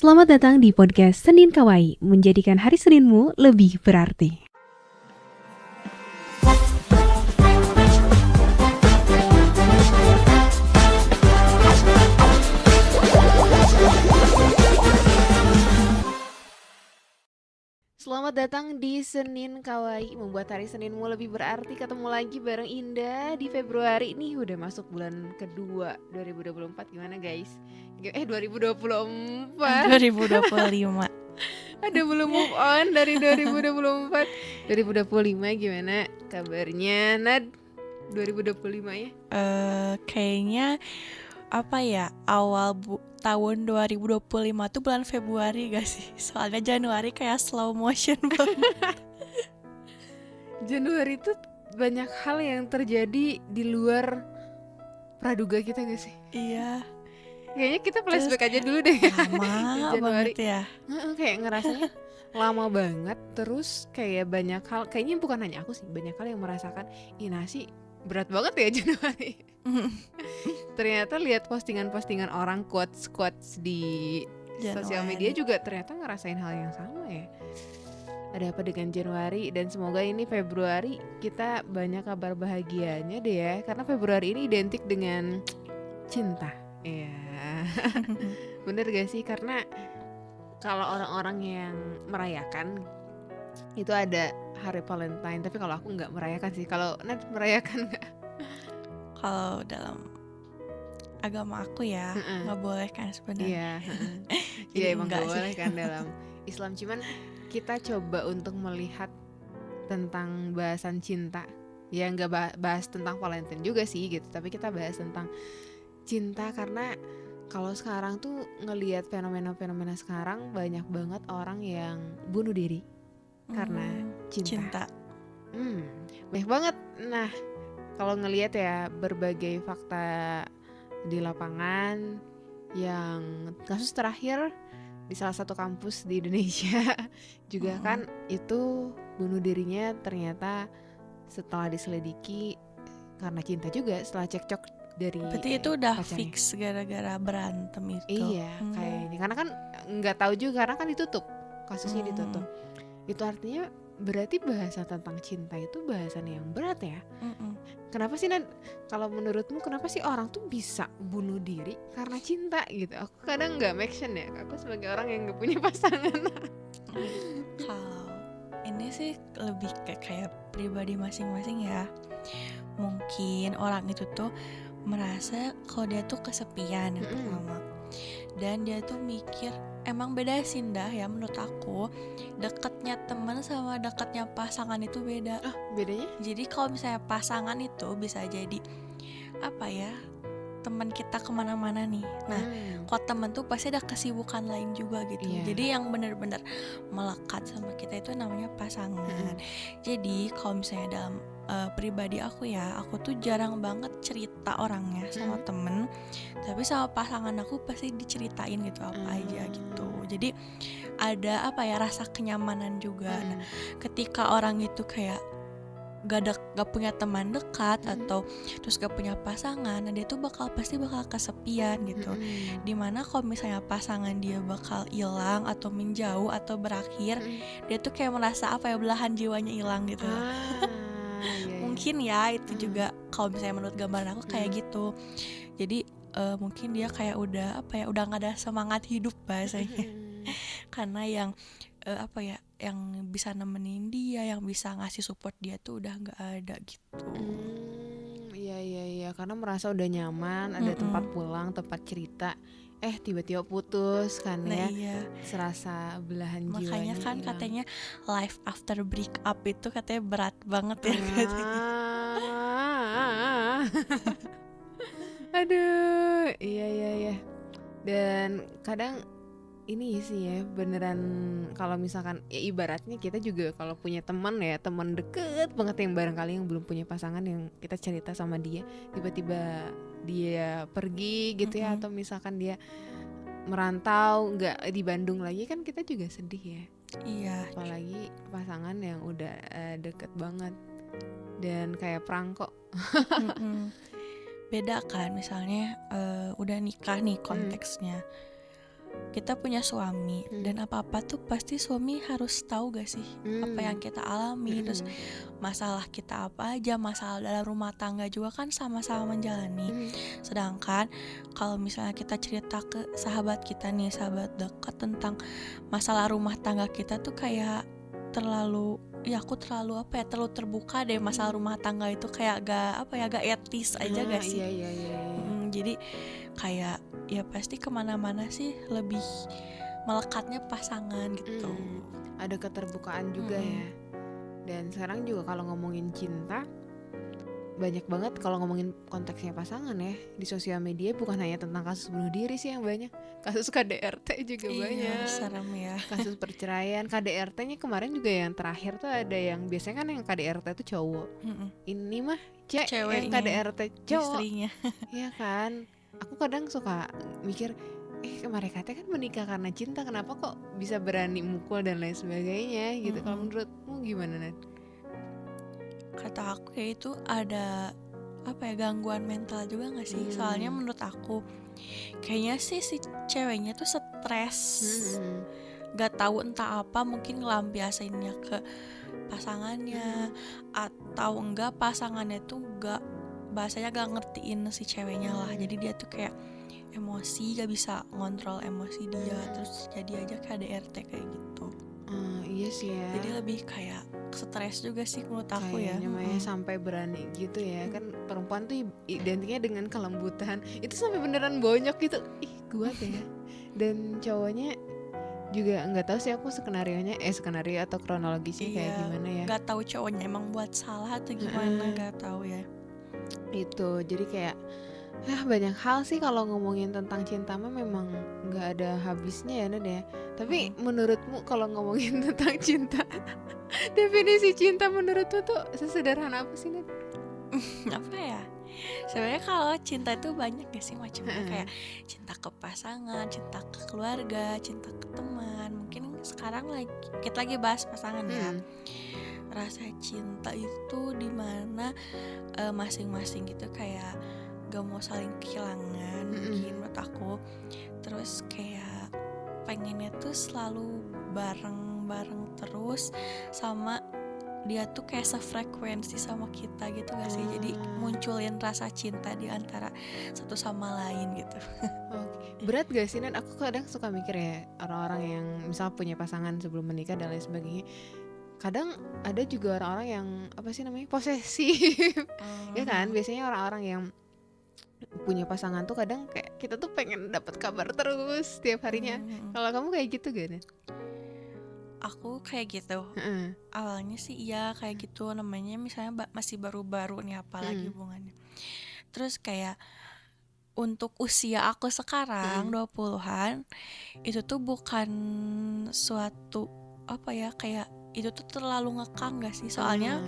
Selamat datang di podcast Senin Kawaii, menjadikan hari Seninmu lebih berarti. Selamat datang di Senin Kawaii, membuat hari Seninmu lebih berarti. Ketemu lagi bareng Indah di Februari. Nih udah masuk bulan kedua 2024. Gimana guys? 2024 2025. Ada belum move on dari 2024. 2025 gimana kabarnya Nad? 2025 ya? Kayaknya apa ya, awal tahun 2025 tuh bulan Februari gak sih? Soalnya Januari kayak slow motion banget. Januari tuh banyak hal yang terjadi di luar praduga kita gak sih? Iya. Kayaknya kita flashback Terus aja dulu deh. Lama banget ya. Kayak ngerasanya lama banget. Terus kayak banyak hal, kayaknya bukan hanya aku sih, banyak hal yang merasakan ina sih berat banget ya Januari. Ternyata lihat postingan-postingan orang quotes di sosial media juga ternyata ngerasain hal yang sama ya. Ada apa dengan Januari, dan semoga ini Februari kita banyak kabar bahagianya deh ya. Karena Februari ini identik dengan cinta. Iya. Bener gak sih? Karena kalau orang-orang yang merayakan itu ada hari Valentine, tapi kalau aku nggak merayakan sih. Kalau Nat merayakan nggak? Kalau dalam agama aku ya nggak boleh kan sebenarnya. Iya emang nggak boleh kan dalam Islam. Cuman kita coba untuk melihat tentang bahasan cinta. Ya nggak bahas tentang Valentine juga sih gitu, tapi kita bahas tentang cinta. Karena kalau sekarang tuh ngelihat fenomena-fenomena sekarang, banyak banget orang yang bunuh diri karena cinta. Banyak banget. Nah, kalau ngelihat ya berbagai fakta di lapangan, yang kasus terakhir di salah satu kampus di Indonesia juga kan itu bunuh dirinya ternyata setelah diselidiki karena cinta juga, setelah cekcok dari berarti itu udah pacarnya. fix gara-gara berantem itu. Iya, kayak ini karena kan nggak tahu juga karena kan ditutup, kasusnya ditutup. Itu artinya berarti bahasa tentang cinta itu bahasan yang berat ya. Kenapa sih kalau menurutmu kenapa sih orang tuh bisa bunuh diri karena cinta gitu? Aku kadang nggak make sense ya. Aku sebagai orang yang nggak punya pasangan. Kalau ini sih lebih kayak pribadi masing-masing ya. Mungkin orang itu tuh merasa kalau dia tuh kesepian yang pertama, dan dia tuh mikir emang beda sih Indah ya, menurut aku dekatnya teman sama dekatnya pasangan itu beda. Bedanya? Jadi kalau misalnya pasangan itu bisa jadi apa ya, teman kita kemana-mana nih. Nah, kalau teman tuh pasti ada kesibukan lain juga gitu. Jadi yang benar-benar melekat sama kita itu namanya pasangan. Jadi kalau misalnya dalam pribadi aku ya, aku tuh jarang banget cerita orangnya sama temen, tapi sama pasangan aku pasti diceritain gitu apa aja gitu. Jadi ada apa ya, rasa kenyamanan juga. Nah, ketika orang itu kayak gak punya teman dekat atau terus gak punya pasangan, nah dia tuh pasti bakal kesepian gitu. Dimana kalau misalnya pasangan dia bakal hilang atau menjauh atau berakhir, dia tuh kayak merasa apa ya, belahan jiwanya hilang gitu. Mungkin ya itu juga kalau misalnya menurut gambaran aku kayak gitu. Jadi mungkin dia kayak udah apa ya, udah gak ada semangat hidup bahasanya. Karena yang apa ya, yang bisa nemenin dia, yang bisa ngasih support dia tuh udah nggak ada gitu. Iya, karena merasa udah nyaman, ada tempat pulang, tempat cerita. Tiba-tiba putus kan ya. Iya. Serasa belahan jiwanya. Makanya kan hilang. Katanya life after break up itu katanya berat banget ya katanya. Aduh, iya. Dan kadang ini sih ya beneran, kalau misalkan ya ibaratnya kita juga kalau punya teman ya, teman deket banget yang barangkali yang belum punya pasangan, yang kita cerita sama dia, tiba-tiba dia pergi gitu ya, atau misalkan dia merantau nggak di Bandung lagi, kan kita juga sedih ya. Iya. Apalagi pasangan yang udah deket banget dan kayak perangko. Beda kan misalnya udah nikah nih konteksnya. kita punya suami dan apa-apa tuh pasti suami harus tahu gak sih apa yang kita alami, terus masalah kita apa aja, masalah dalam rumah tangga juga kan sama-sama menjalani. Sedangkan kalau misalnya kita cerita ke sahabat kita nih, sahabat dekat tentang masalah rumah tangga kita tuh kayak terlalu terlalu terbuka deh. Masalah rumah tangga itu kayak gak etis aja gak sih. Jadi kayak ya pasti kemana-mana sih lebih melekatnya pasangan gitu. Ada keterbukaan juga ya. Dan sekarang juga kalau ngomongin cinta, banyak banget kalau ngomongin konteksnya pasangan ya, di sosial media bukan hanya tentang kasus bunuh diri sih yang banyak, kasus KDRT juga banyak. Serem ya. Kasus perceraian, KDRT-nya kemarin juga yang terakhir tuh ada yang biasanya kan yang KDRT tuh cowok. Ini mah cewek yang KDRT cowok. Istrinya. Iya kan? Aku kadang suka mikir, mereka kan menikah karena cinta, kenapa kok bisa berani mukul dan lain sebagainya gitu. Kalau menurutmu gimana, Nat? Kata aku ya itu ada gangguan mental juga gak sih? Soalnya menurut aku kayaknya sih si ceweknya tuh stres, gak tahu entah apa, mungkin ngelampiasinnya ke pasangannya, atau enggak pasangannya tuh bahasanya gak ngertiin si ceweknya lah. Jadi dia tuh kayak emosi, gak bisa ngontrol emosi dia, terus jadi aja KDRT kayak gitu. Iya sih ya. Jadi lebih kayak stres juga sih menurut aku ya. Kayaknya sampai berani gitu ya. Kan perempuan tuh identiknya dengan kelembutan. Itu sampai beneran bonyok gitu. Kuat ya. Dan cowoknya juga nggak tahu sih aku skenario atau kronologisnya kayak gimana ya. Nggak tahu cowoknya emang buat salah atau gimana, nggak tahu ya. Itu jadi kayak banyak hal sih kalau ngomongin tentang cinta mah memang nggak ada habisnya ya, Ned ya. Tapi menurutmu kalau ngomongin tentang cinta, definisi cinta menurutmu tuh sesederhana apa sih, Ned? Apa ya? Sebenarnya kalau cinta itu banyak gak sih macamnya, kayak cinta ke pasangan, cinta ke keluarga, cinta ke teman. Mungkin sekarang kita lagi bahas pasangan ya. Rasa cinta itu dimana masing-masing gitu kayak gak mau saling kehilangan mungkin menurut aku. Terus kayak pengennya tuh selalu bareng-bareng terus, sama dia tuh kayak sefrekuensi sama kita gitu gak sih? Jadi munculin rasa cinta di antara satu sama lain gitu. Berat gak sih, Nan? Aku kadang suka mikir ya, orang-orang yang misal punya pasangan sebelum menikah dan lain sebagainya. Kadang ada juga orang-orang yang posesif. Ya kan? Biasanya orang-orang yang punya pasangan tuh kadang kayak kita tuh pengen dapat kabar terus setiap harinya. Kalau kamu kayak gitu gak, Nan? Aku kayak gitu. Awalnya sih iya kayak gitu, namanya misalnya masih baru-baru nih apalagi hubungannya. Terus kayak untuk usia aku sekarang 20-an itu tuh bukan suatu kayak itu tuh terlalu ngekang gak sih? Soalnya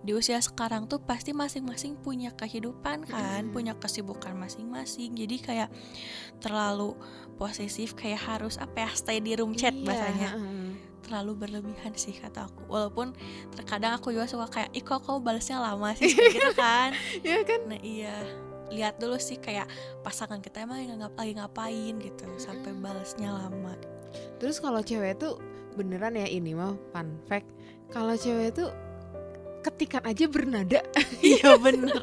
di usia sekarang tuh pasti masing-masing punya kehidupan kan, punya kesibukan masing-masing. Jadi kayak terlalu posesif, kayak harus stay di room chat bahasanya. Terlalu berlebihan sih kata aku. Walaupun terkadang aku juga suka kayak, kok kamu balasnya lama sih gitu kan. Iya kan? Nah iya, lihat dulu sih kayak pasangan kita emang lagi ngapain gitu sampai balasnya lama. Terus kalau cewek tuh beneran ya, ini mah fun fact, kalau cewek tuh ketikan aja bernada. Iya bener.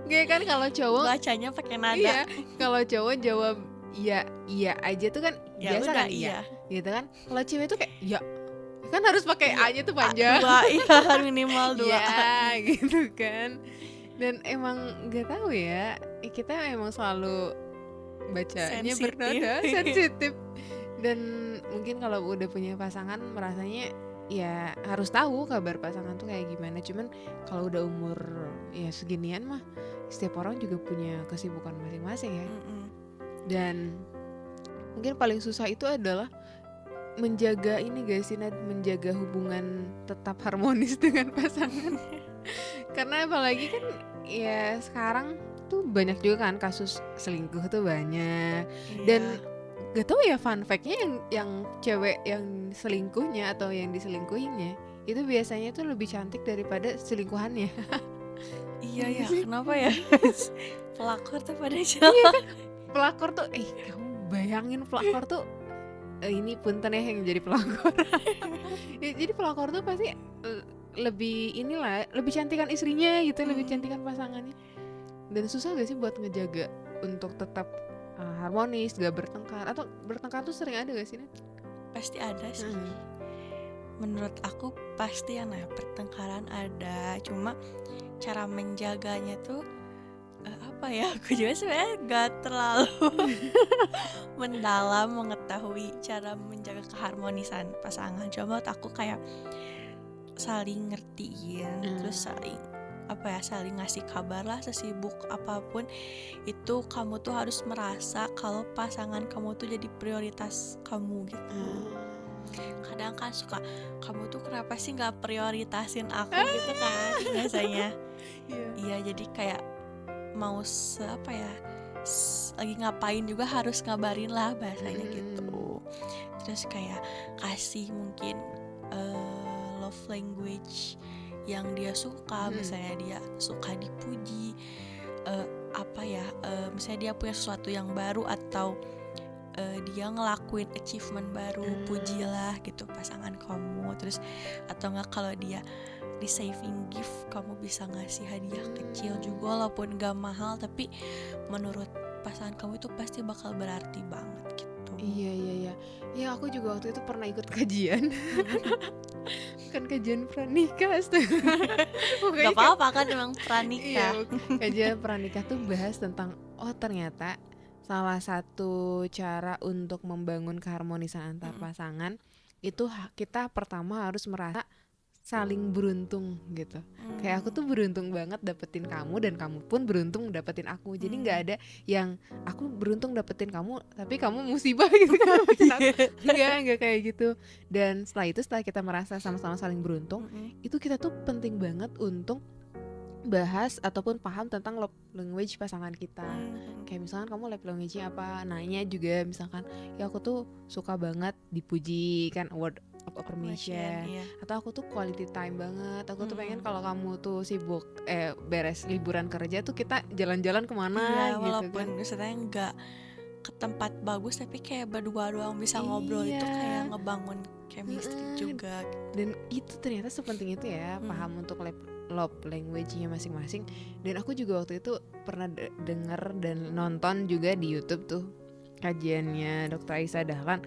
Kayak kan kalau cowok bacanya pakai nada. Iya, kalau cowok jawab iya aja tuh kan ya biasa udah, kan iya. Gitu kan. Kalau cewek tuh kayak ya kan harus pakai A-nya tuh panjang. Iya minimal 2. Iya gitu kan. Dan emang nggak tahu ya, kita emang selalu bacanya bernada, sensitif. Dan mungkin kalau udah punya pasangan merasanya ya harus tahu kabar pasangan tuh kayak gimana. Cuman kalau udah umur ya seginian mah setiap orang juga punya kesibukan masing-masing ya. Dan mungkin paling susah itu adalah menjaga ini guys, menjaga hubungan tetap harmonis dengan pasangan. Karena apalagi kan ya sekarang tuh banyak juga kan kasus selingkuh tuh banyak. Dan gak tau ya fun fact-nya yang cewek yang selingkuhnya atau yang diselingkuhinnya itu biasanya tuh lebih cantik daripada selingkuhannya. Iya ya, kenapa ya? Pelakor tuh pada jalan. Iya kan? Pelakor tuh kamu bayangin pelakor tuh ini punten ya yang jadi pelakor. Ya, jadi pelakor tuh pasti lebih cantikan istrinya gitu, lebih cantikan pasangannya. Dan susah gak sih buat ngejaga untuk tetap harmonis, gak bertengkar? Atau bertengkar tuh sering ada gak sih, Nat? Pasti ada sih. Menurut aku pasti ya, pertengkaran ada. Cuma cara menjaganya tuh apa ya? Aku juga sebenarnya gak terlalu mendalam mengetahui cara menjaga keharmonisan pasangan. Cuma menurut aku kayak saling ngertiin, terus saling ngasih kabar lah, sesibuk apapun itu kamu tuh harus merasa kalau pasangan kamu tuh jadi prioritas kamu gitu. Kadang kan suka, kamu tuh kenapa sih nggak prioritasin aku gitu kan biasanya. Iya, jadi kayak mau lagi ngapain juga harus ngabarin lah bahasanya gitu. Terus kayak kasih mungkin love language yang dia suka, misalnya dia suka dipuji, misalnya dia punya sesuatu yang baru atau dia ngelakuin achievement baru, pujilah gitu pasangan kamu. Terus atau enggak kalau dia di saving gift, kamu bisa ngasih hadiah kecil juga walaupun gak mahal, tapi menurut pasangan kamu itu pasti bakal berarti banget gitu. Iya. Ya aku juga waktu itu pernah ikut kajian. Kan kajian pranikah. Gak apa-apa kan emang pranikah. Iya, kajian pranikah tuh bahas tentang ternyata salah satu cara untuk membangun keharmonisan antar pasangan itu kita pertama harus merasa saling beruntung gitu. Kayak aku tuh beruntung banget dapetin kamu dan kamu pun beruntung dapetin aku. Jadi nggak ada yang aku beruntung dapetin kamu tapi kamu musibah gitu kan. Nggak kayak gitu. Dan setelah kita merasa sama-sama saling beruntung, itu kita tuh penting banget untuk bahas ataupun paham tentang love language pasangan kita. Kayak misalkan kamu love language-nya apa, nanya juga misalkan, ya aku tuh suka banget dipuji kan, word of affirmation, atau aku tuh quality time banget, aku tuh pengen kalau kamu tuh sibuk beres liburan kerja tuh kita jalan-jalan kemana gitu walaupun kan. Misalnya nggak ke tempat bagus tapi kayak berdua doang bisa ngobrol, itu kayak ngebangun chemistry juga. Dan itu ternyata sepenting itu ya, paham untuk love language-nya masing-masing. Dan aku juga waktu itu pernah denger dan nonton juga di YouTube tuh kajiannya Dr. Aisyah Dahlan.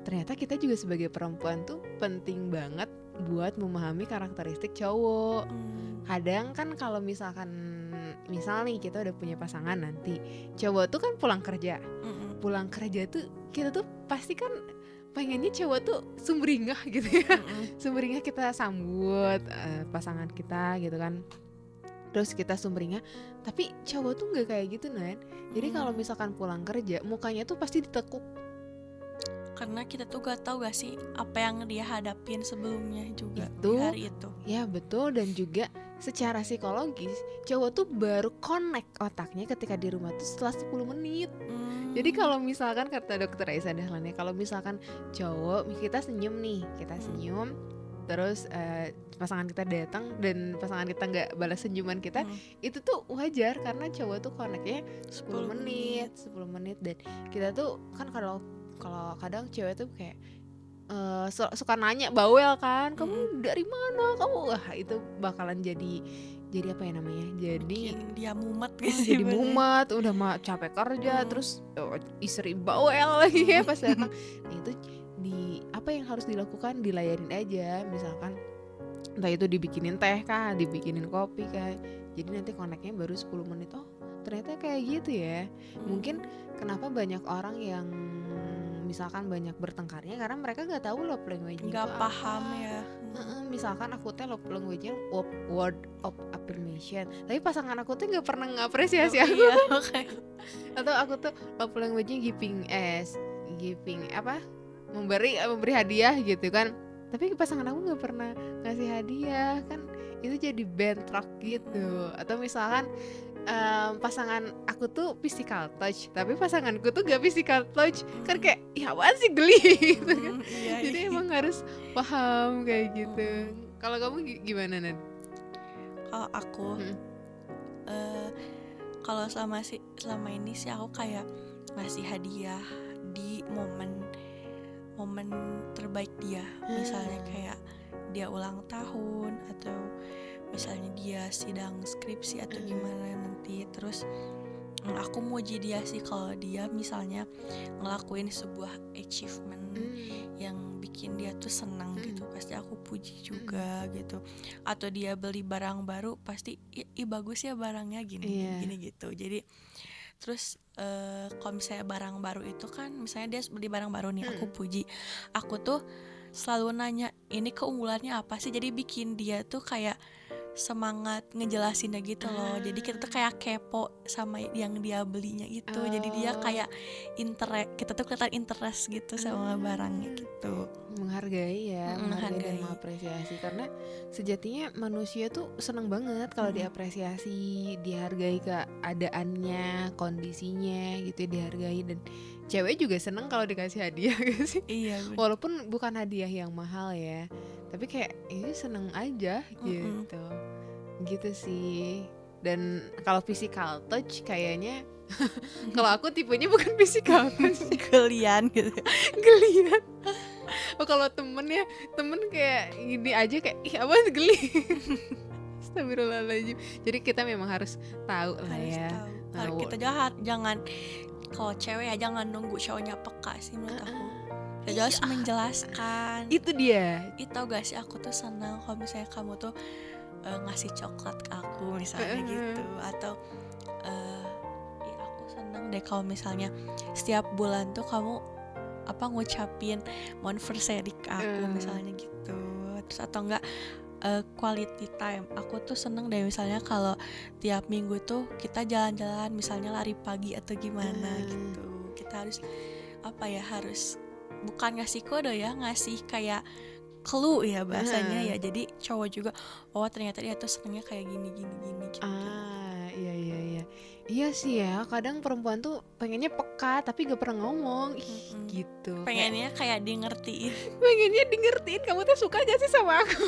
Ternyata kita juga sebagai perempuan tuh penting banget buat memahami karakteristik cowok. Kadang kan kalau misal nih kita udah punya pasangan nanti, cowok tuh kan pulang kerja tuh kita tuh pasti kan pengennya cowok tuh sumringah gitu ya. Sumringah kita sambut pasangan kita gitu kan. Terus kita sumringah, tapi cowok tuh nggak kayak gitu Nan. Jadi kalau misalkan pulang kerja mukanya tuh pasti ditekuk. Karena kita tuh gak tahu gak sih apa yang dia hadapin sebelumnya juga itu, di hari itu. Ya betul, dan juga secara psikologis cowok tuh baru connect otaknya ketika di rumah tuh setelah 10 menit. Jadi kalau misalkan kata Dr. Aisyah Dahlan ya, kalau misalkan cowok kita senyum nih, terus pasangan kita datang dan pasangan kita nggak balas senyuman kita, itu tuh wajar karena cowok tuh connectnya 10 menit. Dan kita tuh kan kalau kadang cewek tuh kayak suka nanya bawel kan, kamu dari mana, kamu itu bakalan jadi apa ya namanya, jadi dia mumet gitu, jadi mumet, udah mah capek kerja, terus istri bawel lagi ya pas datang. Nah itu apa yang harus dilakukan, dilayarin aja, misalkan entah itu dibikinin teh kah, dibikinin kopi kah, jadi nanti connectnya baru 10 menit. Oh ternyata kayak gitu ya. Mungkin kenapa banyak orang yang misalkan banyak bertengkarnya karena mereka nggak tahu love language-nya, nggak paham ya. Misalkan aku tuh love language-nya word of affirmation, tapi pasangan aku tuh nggak pernah ngapresiasi aku. Atau aku tuh love language-nya giving memberi hadiah gitu kan, tapi pasangan aku nggak pernah ngasih hadiah kan, itu jadi bentrok gitu. Atau misalkan pasangan aku tuh physical touch tapi pasanganku tuh gak physical touch, kan kayak ya apaan sih, geli gitu kan. Jadi emang harus paham kayak gitu. Kalau kamu gimana Nan? Kalau aku kalau selama ini sih aku kayak ngasih hadiah di momen terbaik dia, misalnya kayak dia ulang tahun atau misalnya dia sidang skripsi atau gimana nanti. Terus aku muji dia sih kalau dia misalnya ngelakuin sebuah achievement yang bikin dia tuh senang gitu, pasti aku puji juga gitu. Atau dia beli barang baru, pasti bagus ya barangnya gini gitu. Jadi terus kalau misalnya barang baru itu kan, misalnya dia beli barang baru nih, aku puji, aku tuh selalu nanya ini keunggulannya apa sih, jadi bikin dia tuh kayak semangat ngejelasinnya gitu loh. Jadi kita tuh kayak kepo sama yang dia belinya itu. Jadi dia kayak kita tuh kelihatan interest gitu sama barangnya gitu. Menghargai ya, menghargai dan mengapresiasi, karena sejatinya manusia tuh seneng banget kalau diapresiasi, dihargai keadaannya, kondisinya gitu, dihargai. Dan cewek juga seneng kalau dikasih hadiah gak sih? Iya, walaupun bukan hadiah yang mahal ya, tapi kayak ini seneng aja gitu sih. Dan kalau physical touch kayaknya kalau aku tipenya bukan physical touch, gelian gitu. Gelian. Kalau temen kayak gini aja kayak ih apa geli. Astagfirullahaladzim. Jadi kita memang harus tahu lah ya. Kita jangan kalau cewek ya jangan nunggu cowoknya peka sih menurut aku. Kita harus menjelaskan. Itu dia. Itu gak sih, aku tuh senang kalau misalnya kamu tuh ngasih coklat ke aku misalnya gitu. Atau aku senang deh kalau misalnya setiap bulan tuh kamu ngucapin anniversary ke aku misalnya gitu. Terus atau enggak quality time, aku tuh seneng deh misalnya kalau tiap minggu tuh kita jalan-jalan, misalnya lari pagi atau gimana gitu. Kita harus harus bukan ngasih kode ya, ngasih kayak clue ya bahasanya ya. Jadi cowok juga ternyata dia tuh senengnya kayak gini gitu. Iya sih ya, kadang perempuan tuh pengennya peka tapi gak pernah ngomong gitu. Pengennya kayak dingertiin. Pengennya dingertiin, kamu tuh suka gak sih sama aku?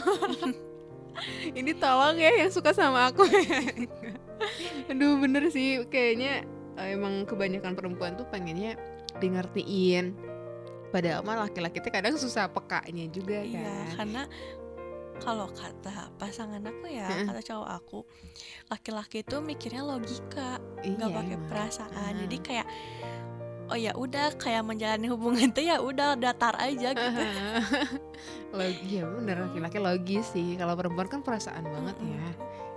Ini tolong ya yang suka sama aku. Aduh bener sih, kayaknya emang kebanyakan perempuan tuh pengennya dingertiin. Padahal mah laki-laki tuh kadang susah pekanya juga kan. Iya, karena kalau kata pasangan aku ya, kata cowok aku, laki-laki itu mikirnya logika, nggak pakai perasaan. Jadi kayak ya udah, kayak menjalani hubungan tuh ya udah datar aja gitu. Ya bener, laki-laki logis sih. Kalau perempuan kan perasaan banget ya.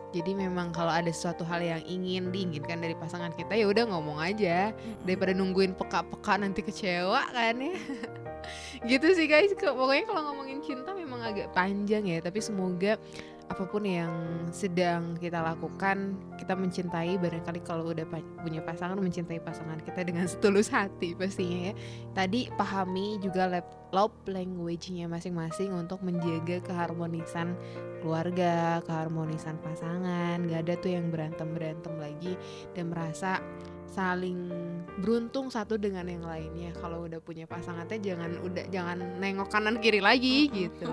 Jadi memang kalau ada sesuatu hal yang diinginkan dari pasangan kita, ya udah ngomong aja daripada nungguin peka-peka nanti kecewa kan ya. Gitu sih guys, pokoknya kalau ngomongin cinta memang agak panjang ya, tapi semoga apapun yang sedang kita lakukan, kita mencintai. Barangkali kalau udah punya pasangan, mencintai pasangan kita dengan setulus hati pastinya ya. Tadi pahami juga love language-nya masing-masing untuk menjaga keharmonisan keluarga, keharmonisan pasangan. Gak ada tuh yang berantem lagi dan merasa saling beruntung satu dengan yang lainnya. Kalau udah punya pasangan teh jangan nengok kanan kiri lagi gitu.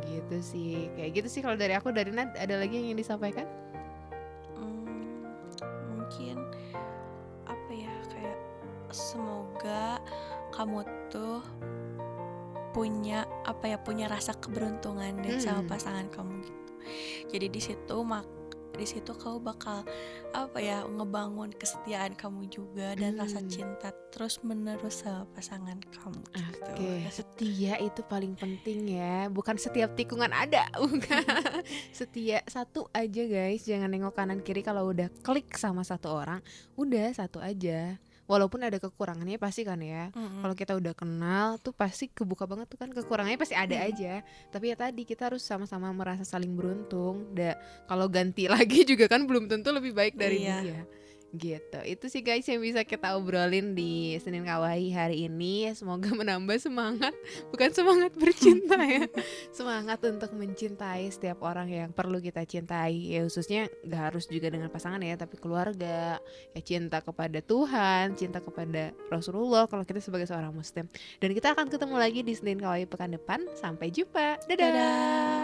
Gitu sih. Kayak gitu sih kalau dari aku. Dari Nad, ada lagi yang ingin disampaikan? Mungkin kayak semoga kamu tuh punya rasa keberuntungan deh sama pasangan kamu gitu. Jadi di situ kamu bakal ngebangun kesetiaan kamu juga dan rasa cinta terus menerus sama pasangan kamu gitu. Oke, setia itu paling penting ya. Bukan setiap tikungan ada, bukan. Setia satu aja guys, jangan nengok kanan kiri. Kalau udah klik sama satu orang, udah satu aja. Walaupun ada kekurangannya pasti kan ya. Kalau kita udah kenal tuh pasti kebuka banget tuh kan, kekurangannya pasti ada aja. Tapi ya tadi kita harus sama-sama merasa saling beruntung. Kalau ganti lagi juga kan belum tentu lebih baik dari dia. Gitu. Itu sih guys yang bisa kita obrolin di Senin Kawaii hari ini. Semoga menambah semangat, bukan semangat bercinta ya, semangat untuk mencintai setiap orang yang perlu kita cintai. Ya khususnya gak harus juga dengan pasangan ya, tapi keluarga, ya cinta kepada Tuhan, cinta kepada Rasulullah kalau kita sebagai seorang muslim. Dan kita akan ketemu lagi di Senin Kawaii pekan depan. Sampai jumpa. Dadah.